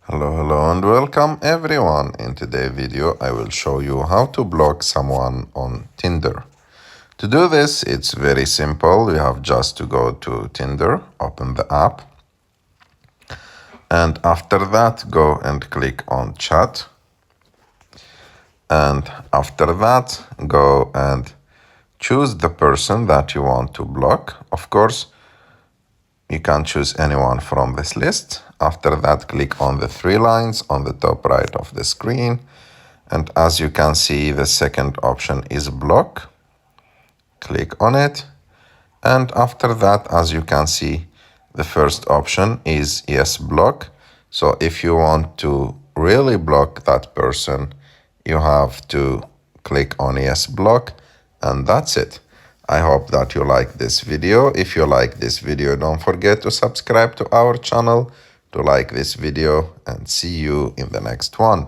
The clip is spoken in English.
Hello and welcome everyone. In today's video I will show you how to block someone on Tinder. To do this it's very simple. You have just to go to Tinder, open the app, and after that go and click on chat, and after that go and choose the person that you want to block. Of course you can choose anyone from this list. After that, click on the three lines on the top right of the screen. And as you can see, the second option is block. Click on it. And after that, as you can see, the first option is yes, block. So if you want to really block that person, you have to click on yes, block, and that's it. I hope that you like this video. If you like this video, don't forget to subscribe to our channel, to like this video, and see you in the next one.